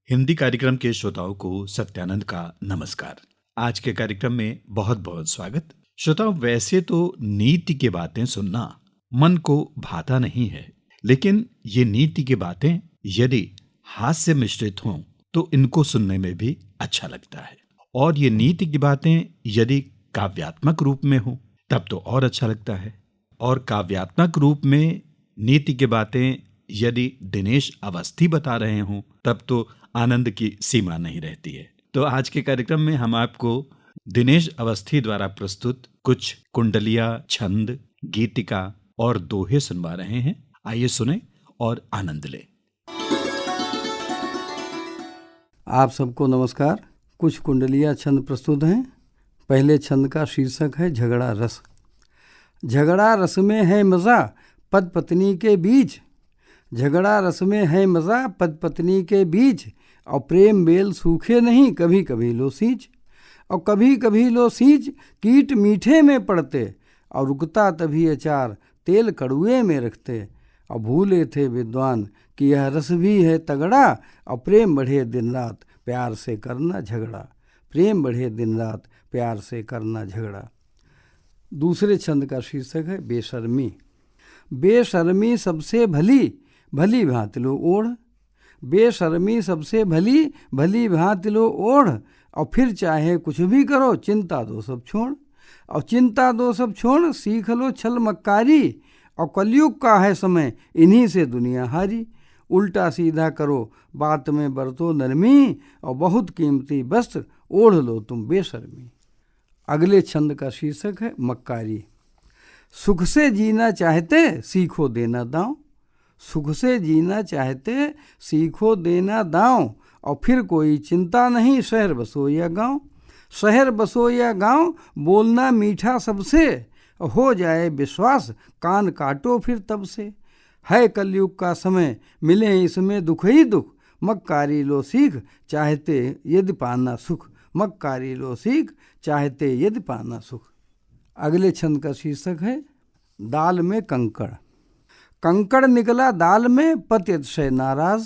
हिंदी कार्यक्रम के श्रोताओं को सत्यानंद का नमस्कार। आज के कार्यक्रम में बहुत बहुत स्वागत। श्रोताओं, वैसे तो नीति की बातें सुनना मन को भाता नहीं है, लेकिन ये नीति की बातें यदि हास्य मिश्रित हों तो इनको सुनने में भी अच्छा लगता है। और ये नीति की बातें यदि काव्यात्मक रूप में हो तब तो और अच्छा लगता है। और काव्यात्मक रूप में नीति की बातें यदि दिनेश अवस्थी बता रहे हों तब तो आनंद की सीमा नहीं रहती है। तो आज के कार्यक्रम में हम आपको दिनेश अवस्थी द्वारा प्रस्तुत कुछ कुंडलिया, छंद, गीतिका और दोहे सुनवा रहे हैं। आइए सुने और आनंद लें। आप सबको नमस्कार। कुछ कुंडलिया छंद प्रस्तुत हैं। पहले छंद का शीर्षक है झगड़ा रस। झगड़ा रस में है मज़ा पति पत्नी के बीच, झगड़ा रस में है मज़ा पति पत्नी के बीच, और प्रेम बेल सूखे नहीं कभी कभी लो सींच, और कभी कभी लो सींच कीट मीठे में पड़ते, और रुकता तभी अचार तेल कड़ुए में रखते, और भूले थे विद्वान कि यह रस भी है तगड़ा, और प्रेम बढ़े दिन रात प्यार से करना झगड़ा, प्रेम बढ़े दिन रात प्यार से करना झगड़ा। दूसरे छंद का शीर्षक है बेशर्मी। बेशर्मी सबसे भली भली भांति लो ओढ़, बेशर्मी सबसे भली भली भांति लो ओढ़, और फिर चाहे कुछ भी करो चिंता दो सब छोड़, और चिंता दो सब छोड़ सीख लो छल मक्कारी, और कलयुग का है समय इन्हीं से दुनिया हारी, उल्टा सीधा करो बात में बरतो नरमी, और बहुत कीमती वस्त्र ओढ़ लो तुम बेशर्मी। अगले छंद का शीर्षक है मक्कारी। सुख से जीना चाहते सीखो देना दांव, सुख से जीना चाहते सीखो देना दांव, और फिर कोई चिंता नहीं शहर बसो या गांव, शहर बसो या गांव बोलना मीठा सबसे, हो जाए विश्वास कान काटो फिर तब से, है कलयुग का समय मिले इसमें दुख ही दुख, मक्कारी लो सीख चाहते यदि पाना सुख, मक्कारी लो सीख चाहते यदि पाना सुख। अगले छंद का शीर्षक है दाल में कंकड़। कंकड़ निकला दाल में पति अतिशय नाराज,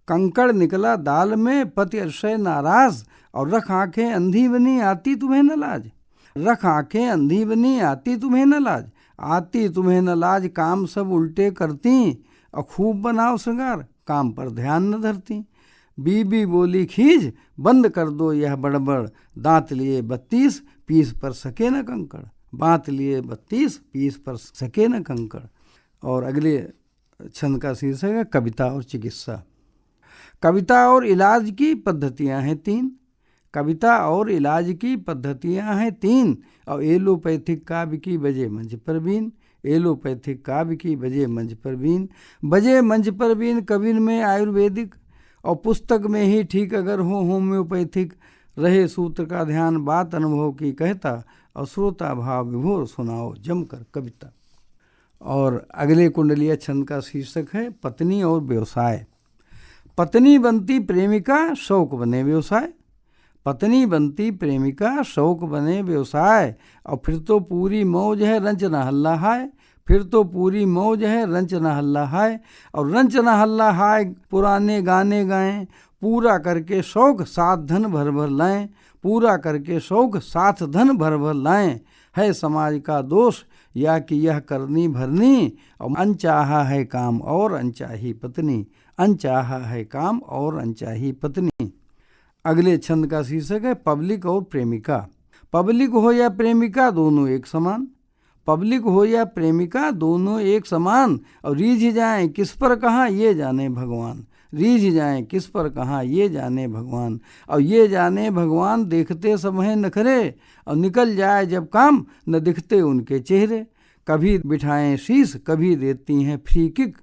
कंकड़ निकला दाल में पति अतिशय नाराज, और रख आंखें अंधी बनी आती तुम्हें न लाज, रख आंखें अंधी बनी आती तुम्हें न लाज, आती तुम्हें न लाज काम सब उल्टे करती, और खूब बनाओ श्रृंगार काम पर ध्यान न धरती, बीबी बोली खींच बंद कर दो यह बड़बड़, दांत लिए 32 पीस पर सके न कंकड़, बात लिए 32 पीस पर सके न कंकड़। और अगले छंद का शीर्षक है कविता और चिकित्सा। कविता और इलाज की पद्धतियां हैं 3, कविता और इलाज की पद्धतियां हैं 3, और एलोपैथिक काव्य की बजे मंच पर बीन, एलोपैथिक काव्य की बजे मंच पर बीन, बजे मंच पर बीन कविन में आयुर्वेदिक, और पुस्तक में ही ठीक अगर हो होम्योपैथिक, रहे सूत्र का ध्यान बात अनुभव की कहता, और श्रोता भाव विभोर सुनाओ जमकर कविता। और अगले कुंडलिया छंद का शीर्षक है पत्नी और व्यवसाय। पत्नी बनती प्रेमिका शौक बने व्यवसाय, पत्नी बनती प्रेमिका शौक बने व्यवसाय, और फिर तो पूरी मौज है रंच न हल्ला हाय, फिर तो पूरी मौज है रंच न हल्ला हाय, और रंच न हल्ला हाय पुराने गाने गाएं, पूरा करके शौक साथ धन भर भर लाएं, पूरा करके शौक साथ धन भर भर लाएं, है समाज का दोष या कि यह करनी भरनी, और अनचाहा है काम और अनचाही पत्नी, अनचाहा है काम और अनचाही पत्नी। अगले छंद का शीर्षक है पब्लिक और प्रेमिका। पब्लिक हो या प्रेमिका दोनों एक समान, पब्लिक हो या प्रेमिका दोनों एक समान, और रीझ जाएं किस पर कहाँ ये जाने भगवान, रीझ जाएं किस पर कहाँ ये जाने भगवान, और ये जाने भगवान देखते समय नखरे, और निकल जाए जब काम न दिखते उनके चेहरे, कभी बिठाएं शीश कभी देती हैं फ्री किक,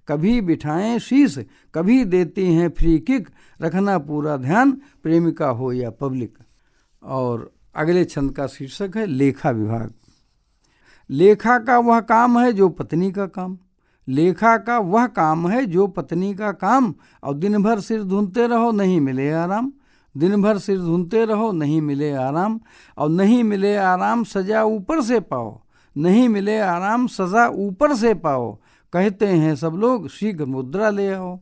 कभी बिठाएं शीश कभी देती हैं फ्री किक, रखना पूरा ध्यान प्रेमिका हो या पब्लिक। और अगले छंद का शीर्षक है लेखा विभाग। लेखा का वह काम है जो पत्नी का काम, लेखा का वह काम है जो पत्नी का काम, और दिन भर सिर धुनते रहो नहीं मिले आराम, दिन भर सिर धुनते रहो नहीं मिले आराम, और नहीं मिले आराम सजा ऊपर से पाओ, नहीं मिले आराम सजा ऊपर से पाओ, कहते हैं सब लोग शीघ्र मुद्रा ले आओ,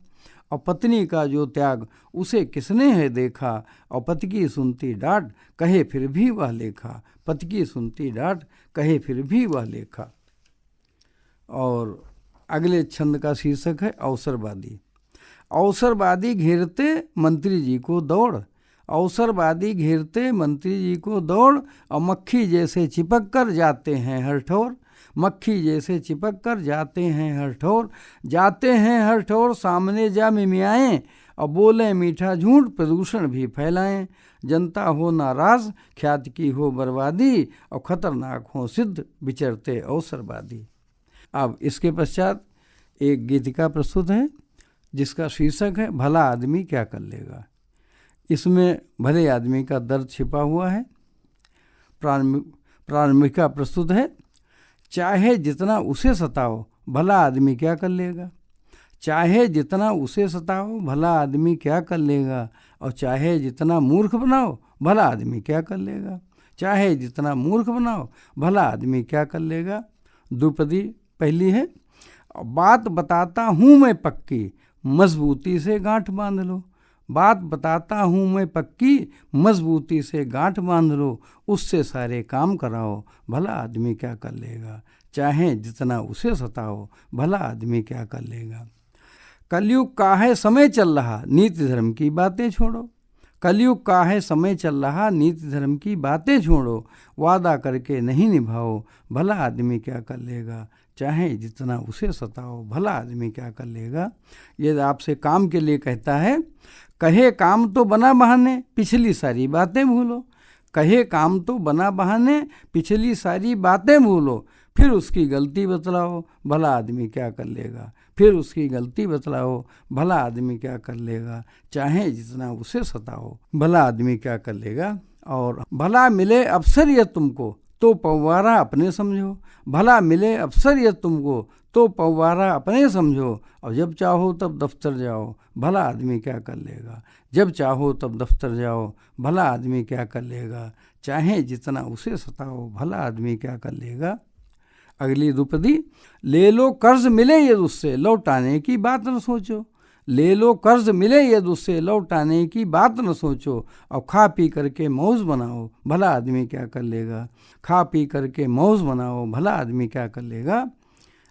और पत्नी का जो त्याग उसे किसने है देखा, और पति की सुनती डांट कहे फिर भी वह लेखा, पति की सुनती डांट कहे फिर भी वह लेखा। और अगले छंद का शीर्षक है अवसरवादी। अवसरवादी घेरते मंत्री जी को दौड़, अवसरवादी घेरते मंत्री जी को दौड़, और मक्खी जैसे चिपक कर जाते हैं हर ठोर, मक्खी जैसे चिपक कर जाते हैं हर ठोर, जाते हैं हर ठोर सामने जा मिमियाएं, और बोले मीठा झूठ प्रदूषण भी फैलाएं, जनता हो नाराज ख्याति की हो बर्बादी, और खतरनाक हो सिद्ध विचरते अवसरवादी। अब इसके पश्चात एक गीतिका प्रस्तुत है जिसका शीर्षक है भला आदमी क्या कर लेगा। इसमें भले आदमी का दर्द छिपा हुआ है। प्रारंभिका प्रस्तुत है। चाहे जितना उसे सताओ भला आदमी क्या कर लेगा, चाहे जितना उसे सताओ भला आदमी क्या कर लेगा, और चाहे जितना मूर्ख बनाओ भला आदमी क्या कर लेगा, चाहे जितना मूर्ख बनाओ भला आदमी क्या कर लेगा। द्रुपदी पहली है। बात बताता हूँ मैं पक्की मजबूती से गांठ बांध लो, बात बताता हूँ मैं पक्की मजबूती से गांठ बांध लो, उससे सारे काम कराओ भला आदमी क्या कर लेगा, चाहे जितना उसे सताओ भला आदमी क्या कर लेगा। कलयुग का है समय चल रहा नीति धर्म की बातें छोड़ो, कलयुग का है समय चल रहा नीति धर्म की बातें छोड़ो, वादा करके नहीं निभाओ भला आदमी क्या कर लेगा, चाहे जितना उसे सताओ भला आदमी क्या कर लेगा। ये आपसे काम के लिए कहता है। कहे काम तो बना बहाने पिछली सारी बातें भूलो, कहे काम तो बना बहाने पिछली सारी बातें भूलो, फिर उसकी गलती बतलाओ भला आदमी क्या कर लेगा, फिर उसकी गलती बतलाओ भला आदमी क्या कर लेगा, चाहे जितना उसे सताओ भला आदमी क्या कर लेगा। और भला मिले अवसर यह तुमको तो पवारा अपने समझो, भला मिले अवसर यह तुमको तो पवारा अपने समझो, और जब चाहो तब दफ्तर जाओ भला आदमी क्या कर लेगा, जब चाहो तब दफ्तर जाओ भला आदमी क्या कर लेगा, चाहे जितना उसे सताओ भला आदमी क्या कर लेगा। अगली द्रुपदी। ले लो कर्ज मिले यदि उससे लौटाने की बात न सोचो, ले लो कर्ज मिले यदि उससे लौटाने की बात न सोचो, और खा पी करके मौज बनाओ भला आदमी क्या कर लेगा, खा पी करके मौज बनाओ भला आदमी क्या कर लेगा।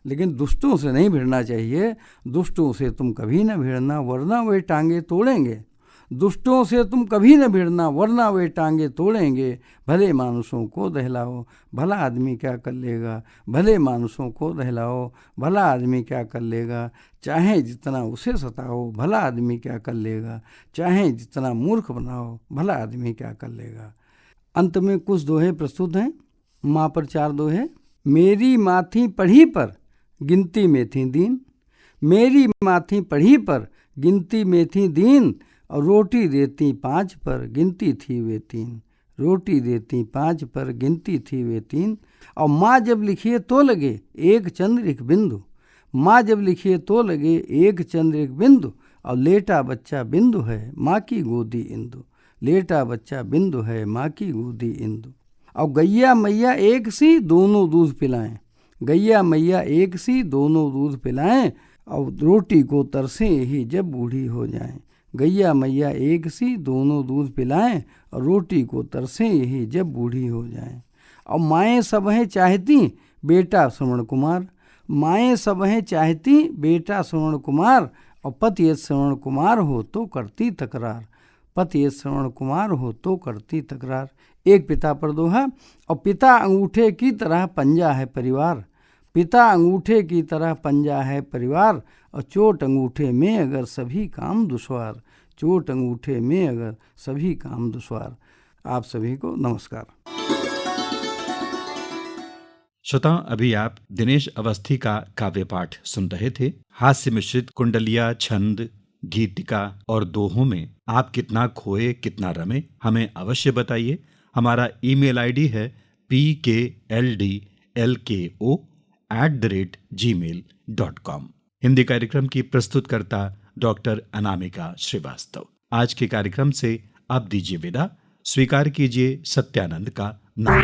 लेकिन दुष्टों से नहीं भिड़ना चाहिए, दुष्टों से तुम कभी न भिड़ना वरना वे टांगे तोड़ेंगे, दुष्टों से तुम कभी न भिड़ना वरना वे टांगे तोड़ेंगे, भले मानुषों को दहलाओ भला आदमी क्या कर लेगा, भले मानुषों को दहलाओ भला आदमी क्या कर लेगा, चाहे जितना उसे सताओ भला आदमी क्या कर लेगा, चाहे जितना मूर्ख बनाओ भला आदमी क्या कर लेगा। अंत में कुछ दोहे प्रस्तुत हैं। माँ पर 4 दोहे। मेरी माथी पढ़ी पर गिनती में थी दीन, मेरी माथी पढ़ी पर गिनती में थी दीन, और रोटी देती 5 पर गिनती थी वे 3, रोटी देती 5 पर गिनती थी वे 3, और माँ जब लिखिए तो लगे एक चंद्र एक बिंदु, माँ जब लिखिए तो लगे एक चंद्र एक बिंदु, और लेटा बच्चा बिंदु है माँ की गोदी इंदु, लेटा बच्चा बिंदु है माँ की गोदी इंदु। और गैया मैया एक सी दोनों दूध पिलाएं, गैया मैया एक सी दोनों दूध पिलाएं, और रोटी को तरसे ही जब बूढ़ी हो जाएं, गैया मैया एक सी दोनों दूध पिलाएं, और रोटी को तरसे ही जब बूढ़ी हो जाएं। और माएँ सब हैं चाहती बेटा श्रवण कुमार, माएँ सब हैं चाहती बेटा श्रवण कुमार, और पति यदि श्रवण कुमार हो तो करती तकरार, पति यदि श्रवण कुमार हो तो करती तकरार। एक पिता पर दोहा। और पिता अंगूठे की तरह पंजा है परिवार, पिता अंगूठे की तरह पंजा है परिवार, और चोट अंगूठे में अगर सभी काम दुश्वार, चोट अंगूठे में अगर सभी काम दुश्वार। आप सभी को नमस्कार। श्रोताओं, अभी आप दिनेश अवस्थी का काव्य पाठ सुन रहे थे। हास्य मिश्रित कुंडलिया, छंद, गीतिका और दोहों में आप कितना खोए कितना रमे, हमें अवश्य बताइए। हमारा ईमेल आईडी है pkldlko@gmail.com। हिंदी कार्यक्रम की प्रस्तुतकर्ता डॉक्टर अनामिका श्रीवास्तव। आज के कार्यक्रम से अब दीजिए विदा। स्वीकार कीजिए सत्यानंद का नाम।